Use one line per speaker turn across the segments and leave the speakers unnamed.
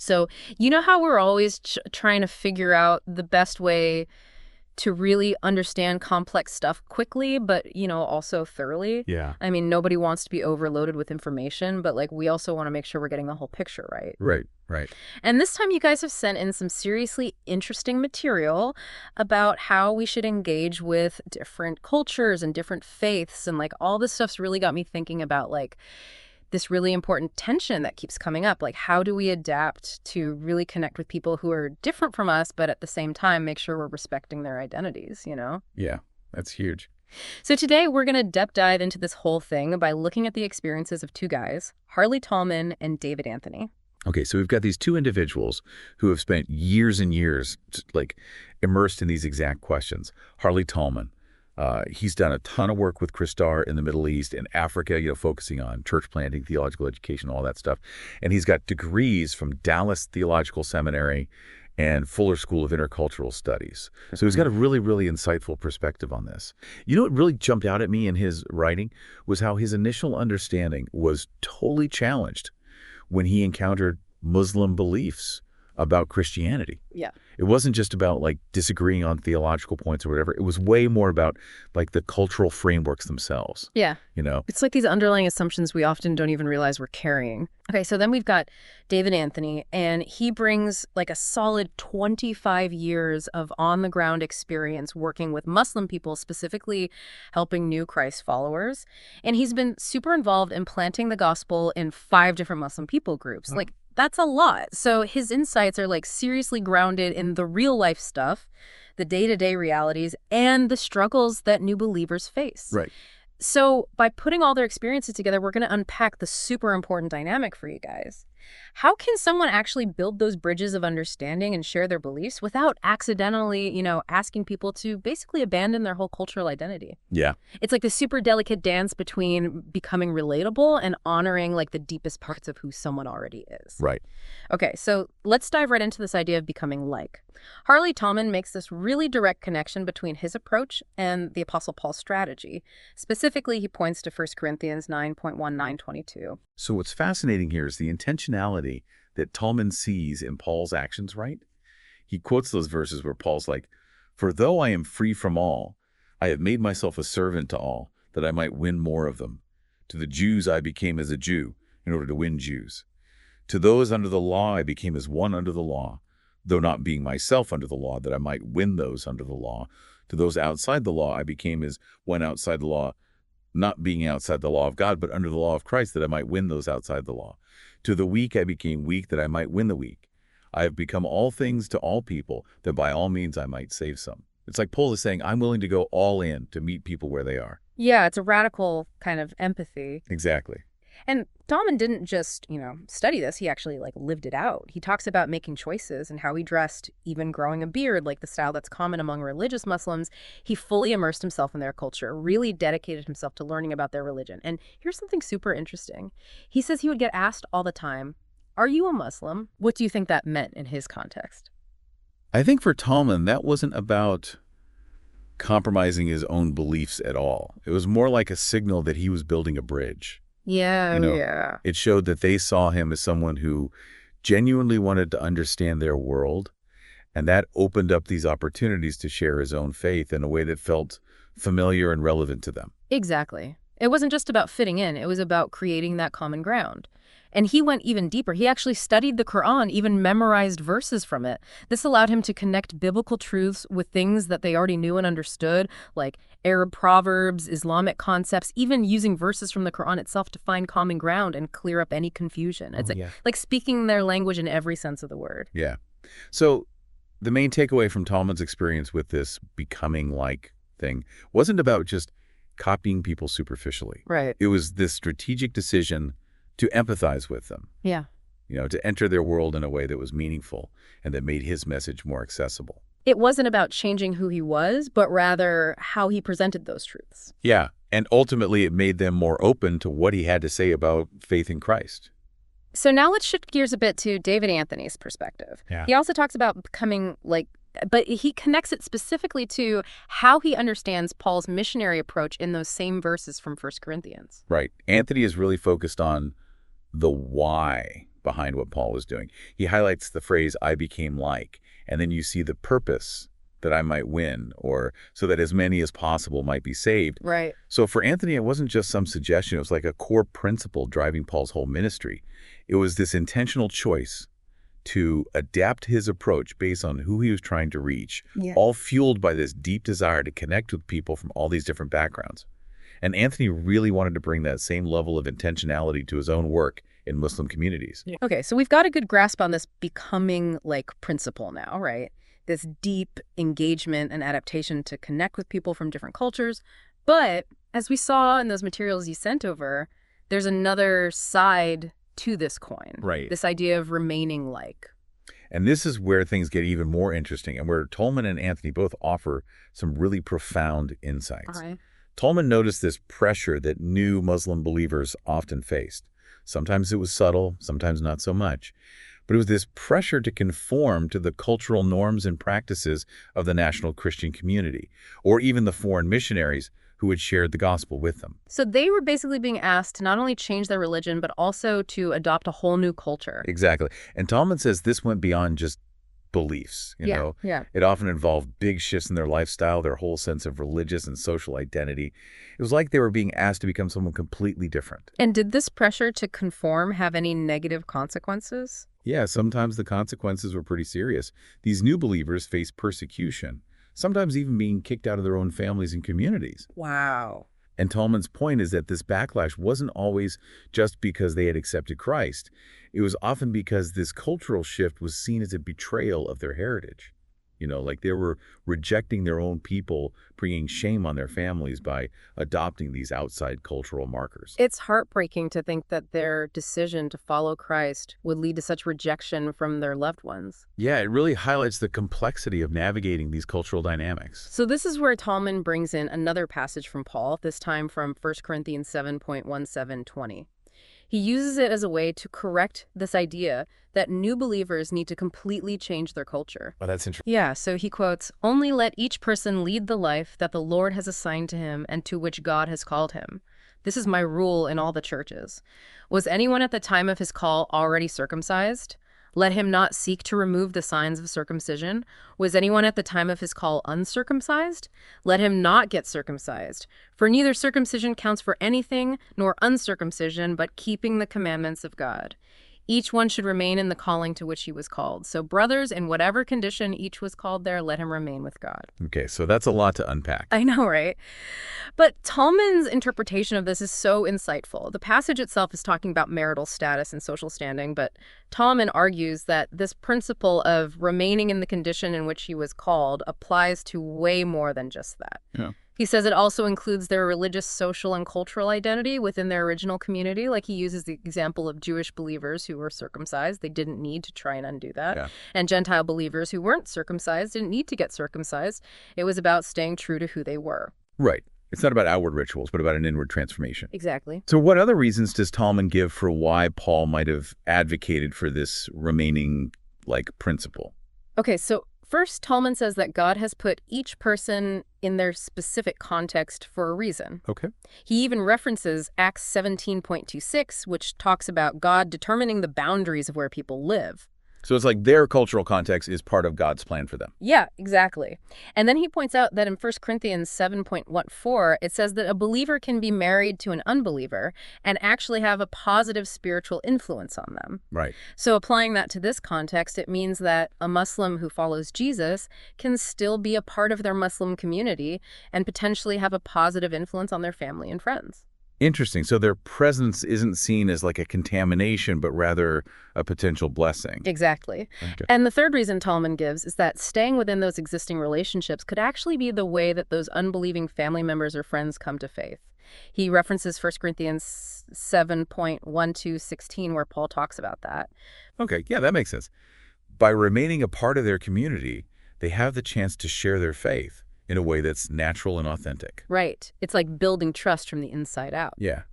So you know how we're always trying to figure out the best way to really understand complex stuff quickly, but, also thoroughly?
Yeah.
I mean, nobody wants to be overloaded with information, but, like, we also want to make sure we're getting the whole picture right.
Right, right.
And this time you guys have sent in some seriously interesting material about how we should engage with different cultures and different faiths. And, like, all this stuff's really got me thinking about, like, this really important tension that keeps coming up. Like, how do we adapt to really connect with people who are different from us, but at the same time, make sure we're respecting their identities?
Yeah, that's huge.
So today we're going to deep dive into this whole thing by looking at the experiences of two guys, Harley Talman and David Anthony.
Okay, so we've got these two individuals who have spent years and years like immersed in these exact questions. Harley Talman, he's done a ton of work with Christar in the Middle East and Africa, focusing on church planting, theological education, all that stuff. And he's got degrees from Dallas Theological Seminary and Fuller School of Intercultural Studies. So he's got a really, really insightful perspective on this. What really jumped out at me in his writing was how his initial understanding was totally challenged when he encountered Muslim beliefs about Christianity.
Yeah.
It wasn't just about like disagreeing on theological points or whatever. It was way more about like the cultural frameworks themselves.
Yeah.
You know?
It's like these underlying assumptions we often don't even realize we're carrying. Okay, so then we've got David Anthony, and he brings like a solid 25 years of on-the-ground experience working with Muslim people, specifically helping new Christ followers. And he's been super involved in planting the gospel in 5 different Muslim people groups. Like, that's a lot. So his insights are like seriously grounded in the real life stuff, the day-to-day realities, and the struggles that new believers face.
Right.
So by putting all their experiences together, we're going to unpack the super important dynamic for you guys. How can someone actually build those bridges of understanding and share their beliefs without accidentally, asking people to basically abandon their whole cultural identity?
Yeah.
It's like the super delicate dance between becoming relatable and honoring like the deepest parts of who someone already is.
Right.
Okay, so let's dive right into this idea of becoming like. Harley Talman makes this really direct connection between his approach and the Apostle Paul's strategy. Specifically, he points to 1 Corinthians 9:1-9:22.
So what's fascinating here is the intentionality that Talman sees in Paul's actions, right? He quotes those verses where Paul's like, "For though I am free from all, I have made myself a servant to all, that I might win more of them. To the Jews I became as a Jew, in order to win Jews. To those under the law I became as one under the law, though not being myself under the law, that I might win those under the law. To those outside the law I became as one outside the law, not being outside the law of God, but under the law of Christ, that I might win those outside the law. To the weak I became weak, that I might win the weak. I have become all things to all people, that by all means I might save some." It's like Paul is saying, I'm willing to go all in to meet people where they are.
Yeah, it's a radical kind of empathy.
Exactly.
And Talman didn't just, study this. He actually, like, lived it out. He talks about making choices and how he dressed, even growing a beard, like the style that's common among religious Muslims. He fully immersed himself in their culture, really dedicated himself to learning about their religion. And here's something super interesting. He says he would get asked all the time, "Are you a Muslim?" What do you think that meant in his context?
I think for Talman, that wasn't about compromising his own beliefs at all. It was more like a signal that he was building a bridge.
Yeah, yeah.
It showed that they saw him as someone who genuinely wanted to understand their world, and that opened up these opportunities to share his own faith in a way that felt familiar and relevant to them.
Exactly. It wasn't just about fitting in. It was about creating that common ground. And he went even deeper. He actually studied the Quran, even memorized verses from it. This allowed him to connect biblical truths with things that they already knew and understood, like Arab proverbs, Islamic concepts, even using verses from the Quran itself to find common ground and clear up any confusion. It's like speaking their language in every sense of the word.
Yeah. So the main takeaway from Talman's experience with this becoming like thing wasn't about just copying people superficially.
Right.
It was this strategic decision to empathize with them.
Yeah.
To enter their world in a way that was meaningful and that made his message more accessible.
It wasn't about changing who he was, but rather how he presented those truths.
Yeah, and ultimately it made them more open to what he had to say about faith in Christ.
So now let's shift gears a bit to David Anthony's perspective.
Yeah.
He also talks about becoming but he connects it specifically to how he understands Paul's missionary approach in those same verses from 1 Corinthians.
Right. Anthony is really focused on the why behind what Paul was doing. He highlights the phrase, I became like, and then you see the purpose that I might win, or so that as many as possible might be saved.
Right.
So for Anthony, it wasn't just some suggestion. It was like a core principle driving Paul's whole ministry. It was this intentional choice to adapt his approach based on who he was trying to reach,
Yeah.
all fueled by this deep desire to connect with people from all these different backgrounds. And Anthony really wanted to bring that same level of intentionality to his own work in Muslim communities.
Yeah. Okay, so we've got a good grasp on this becoming like principle now, right? This deep engagement and adaptation to connect with people from different cultures. But as we saw in those materials you sent over, there's another side to this coin.
Right.
This idea of remaining like.
And this is where things get even more interesting and where Talman and Anthony both offer some really profound insights.
Okay.
Talman noticed this pressure that new Muslim believers often faced. Sometimes it was subtle, sometimes not so much. But it was this pressure to conform to the cultural norms and practices of the national Christian community, or even the foreign missionaries who had shared the gospel with them.
So they were basically being asked to not only change their religion, but also to adopt a whole new culture.
Exactly. And Talman says this went beyond just beliefs, you know.
Yeah.
It often involved big shifts in their lifestyle, their whole sense of religious and social identity. It was like they were being asked to become someone completely different.
And did this pressure to conform have any negative consequences?
Yeah, sometimes the consequences were pretty serious. These new believers faced persecution, sometimes even being kicked out of their own families and communities.
Wow.
And Talman's point is that this backlash wasn't always just because they had accepted Christ. It was often because this cultural shift was seen as a betrayal of their heritage. You know, like they were rejecting their own people, bringing shame on their families by adopting these outside cultural markers.
It's heartbreaking to think that their decision to follow Christ would lead to such rejection from their loved ones.
Yeah, it really highlights the complexity of navigating these cultural dynamics.
So this is where Talman brings in another passage from Paul, this time from 1 Corinthians 7:17-20. He uses it as a way to correct this idea that new believers need to completely change their culture.
Oh, that's interesting.
Yeah, so he quotes, "Only let each person lead the life that the Lord has assigned to him and to which God has called him. This is my rule in all the churches. Was anyone at the time of his call already circumcised? Let him not seek to remove the signs of circumcision. Was anyone at the time of his call uncircumcised? Let him not get circumcised. For neither circumcision counts for anything, nor uncircumcision, but keeping the commandments of God. Each one should remain in the calling to which he was called. So brothers, in whatever condition each was called there, let him remain with God."
Okay, so that's a lot to unpack.
I know, right? But Talman's interpretation of this is so insightful. The passage itself is talking about marital status and social standing, but Talman argues that this principle of remaining in the condition in which he was called applies to way more than just that.
Yeah.
He says it also includes their religious, social, and cultural identity within their original community. Like he uses the example of Jewish believers who were circumcised. They didn't need to try and undo that.
Yeah.
And Gentile believers who weren't circumcised didn't need to get circumcised. It was about staying true to who they were.
Right. It's not about outward rituals, but about an inward transformation.
Exactly.
So what other reasons does Talman give for why Paul might have advocated for this remaining, principle?
Okay, so first, Talman says that God has put each person in their specific context for a reason.
Okay.
He even references Acts 17:26, which talks about God determining the boundaries of where people live.
So it's like their cultural context is part of God's plan for them.
Yeah, exactly. And then he points out that in 1 Corinthians 7:14, it says that a believer can be married to an unbeliever and actually have a positive spiritual influence on them.
Right.
So applying that to this context, it means that a Muslim who follows Jesus can still be a part of their Muslim community and potentially have a positive influence on their family and friends.
Interesting. So their presence isn't seen as like a contamination, but rather a potential blessing.
Exactly.
Okay.
And the third reason Talman gives is that staying within those existing relationships could actually be the way that those unbelieving family members or friends come to faith. He references 1 Corinthians 7:1-16, where Paul talks about that.
Okay. Yeah, that makes sense. By remaining a part of their community, they have the chance to share their faith in a way that's natural and authentic.
Right. It's like building trust from the inside out.
Yeah.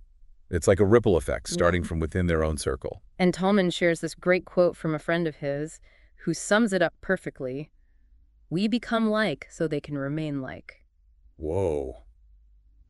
It's like a ripple effect starting from within their own circle.
And Talman shares this great quote from a friend of his who sums it up perfectly. "We become like so they can remain like."
Whoa.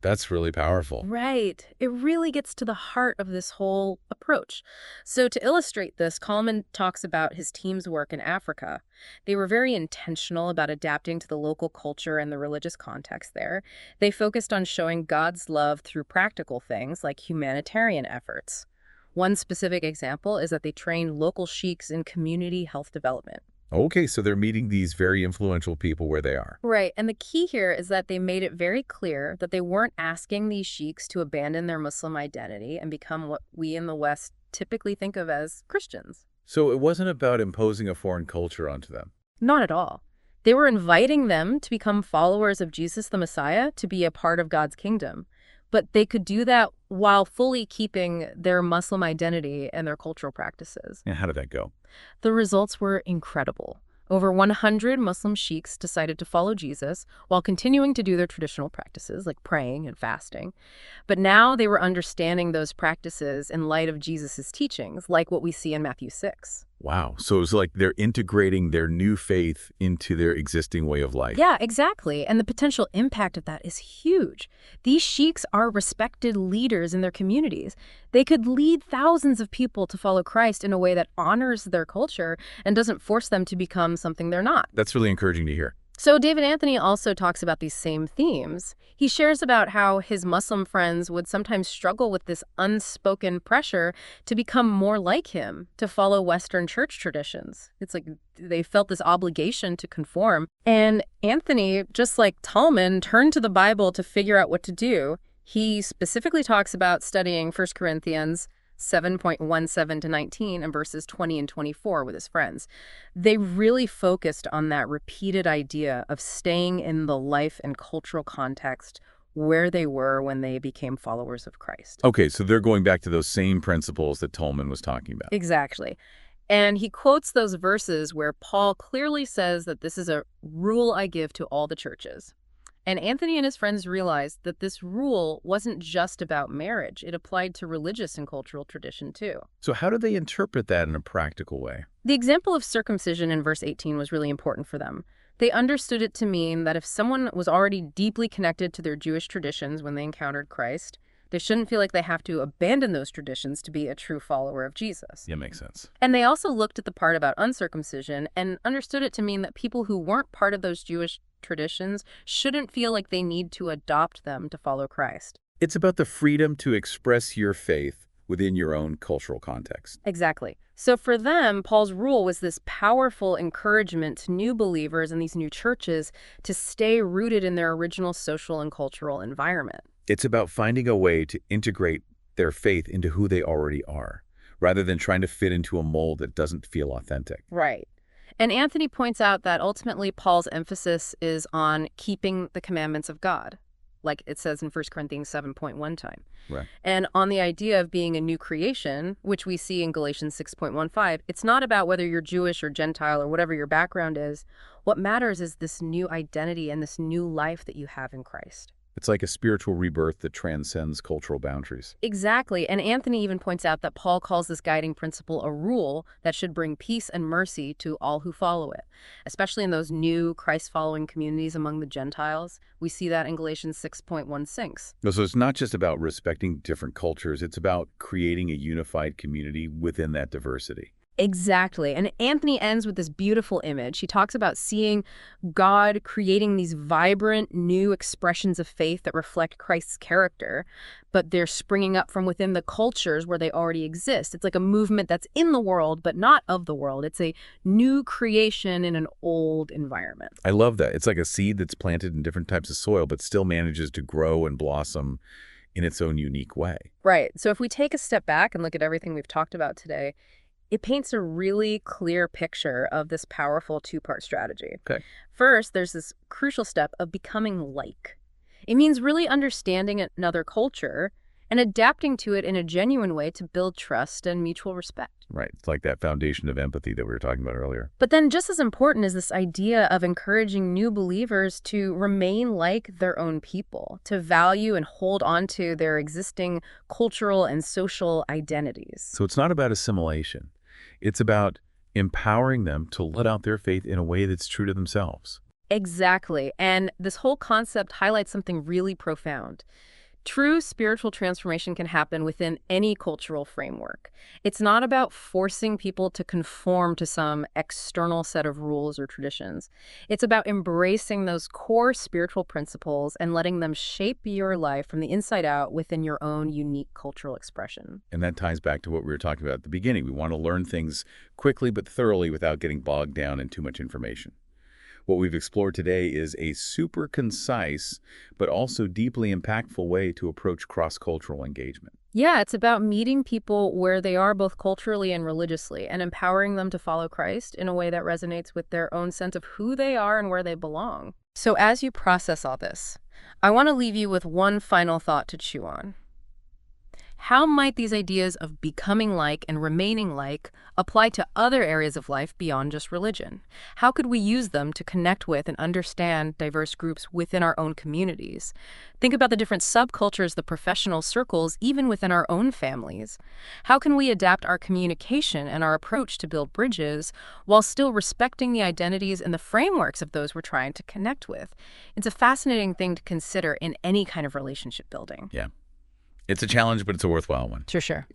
That's really powerful.
Right. It really gets to the heart of this whole approach. So, to illustrate this, Kalman talks about his team's work in Africa. They were very intentional about adapting to the local culture and the religious context there. They focused on showing God's love through practical things like humanitarian efforts. One specific example is that they trained local sheiks in community health development.
Okay, so they're meeting these very influential people where they are.
Right, and the key here is that they made it very clear that they weren't asking these sheiks to abandon their Muslim identity and become what we in the West typically think of as Christians.
So it wasn't about imposing a foreign culture onto them.
Not at all. They were inviting them to become followers of Jesus the Messiah, to be a part of God's kingdom. But they could do that while fully keeping their Muslim identity and their cultural practices.
And how did that go?
The results were incredible. Over 100 Muslim sheiks decided to follow Jesus while continuing to do their traditional practices like praying and fasting. But now they were understanding those practices in light of Jesus' teachings, like what we see in Matthew 6.
Wow. So it's like they're integrating their new faith into their existing way of life.
Yeah, exactly. And the potential impact of that is huge. These sheiks are respected leaders in their communities. They could lead thousands of people to follow Christ in a way that honors their culture and doesn't force them to become something they're not.
That's really encouraging to hear.
So David Anthony also talks about these same themes. He shares about how his Muslim friends would sometimes struggle with this unspoken pressure to become more like him, to follow Western church traditions. It's like they felt this obligation to conform. And Anthony, just like Talman, turned to the Bible to figure out what to do. He specifically talks about studying 1 Corinthians 7:17 to 19 and verses 20 and 24 with his friends. They really focused on that repeated idea of staying in the life and cultural context where they were when they became followers of Christ.
Okay, so they're going back to those same principles that Talman was talking about.
Exactly. And he quotes those verses where Paul clearly says that this is a rule I give to all the churches. And Anthony and his friends realized that this rule wasn't just about marriage. It applied to religious and cultural tradition, too.
So how do they interpret that in a practical way?
The example of circumcision in verse 18 was really important for them. They understood it to mean that if someone was already deeply connected to their Jewish traditions when they encountered Christ, they shouldn't feel like they have to abandon those traditions to be a true follower of Jesus.
Yeah, makes sense.
And they also looked at the part about uncircumcision and understood it to mean that people who weren't part of those Jewish traditions shouldn't feel like they need to adopt them to follow Christ.
It's about the freedom to express your faith within your own cultural context.
Exactly. So for them, Paul's rule was this powerful encouragement to new believers in these new churches to stay rooted in their original social and cultural environment.
It's about finding a way to integrate their faith into who they already are, rather than trying to fit into a mold that doesn't feel authentic.
Right. And Anthony points out that ultimately Paul's emphasis is on keeping the commandments of God, like it says in 1 Corinthians 7:1 time.
Right.
And on the idea of being a new creation, which we see in Galatians 6:15, it's not about whether you're Jewish or Gentile or whatever your background is. What matters is this new identity and this new life that you have in Christ.
It's like a spiritual rebirth that transcends cultural boundaries.
Exactly. And Anthony even points out that Paul calls this guiding principle a rule that should bring peace and mercy to all who follow it, especially in those new Christ-following communities among the Gentiles. We see that in Galatians 6:16.
So it's not just about respecting different cultures, it's about creating a unified community within that diversity.
Exactly. And Anthony ends with this beautiful image. He talks about seeing God creating these vibrant new expressions of faith that reflect Christ's character, but they're springing up from within the cultures where they already exist. It's like a movement that's in the world, but not of the world. It's a new creation in an old environment.
I love that. It's like a seed that's planted in different types of soil, but still manages to grow and blossom in its own unique way.
Right. So if we take a step back and look at everything we've talked about today, it paints a really clear picture of this powerful two-part strategy.
Okay.
First, there's this crucial step of becoming like. It means really understanding another culture and adapting to it in a genuine way to build trust and mutual respect.
Right. It's like that foundation of empathy that we were talking about earlier.
But then just as important is this idea of encouraging new believers to remain like their own people, to value and hold on to their existing cultural and social identities.
So it's not about assimilation. It's about empowering them to let out their faith in a way that's true to themselves.
Exactly. And this whole concept highlights something really profound. True spiritual transformation can happen within any cultural framework. It's not about forcing people to conform to some external set of rules or traditions. It's about embracing those core spiritual principles and letting them shape your life from the inside out within your own unique cultural expression.
And that ties back to what we were talking about at the beginning. We want to learn things quickly but thoroughly without getting bogged down in too much information. What we've explored today is a super concise but also deeply impactful way to approach cross-cultural engagement.
Yeah, it's about meeting people where they are both culturally and religiously and empowering them to follow Christ in a way that resonates with their own sense of who they are and where they belong. So as you process all this, I want to leave you with one final thought to chew on. How might these ideas of becoming like and remaining like apply to other areas of life beyond just religion? How could we use them to connect with and understand diverse groups within our own communities? Think about the different subcultures, the professional circles, even within our own families. How can we adapt our communication and our approach to build bridges while still respecting the identities and the frameworks of those we're trying to connect with? It's a fascinating thing to consider in any kind of relationship building.
Yeah. It's a challenge, but it's a worthwhile one.
For sure.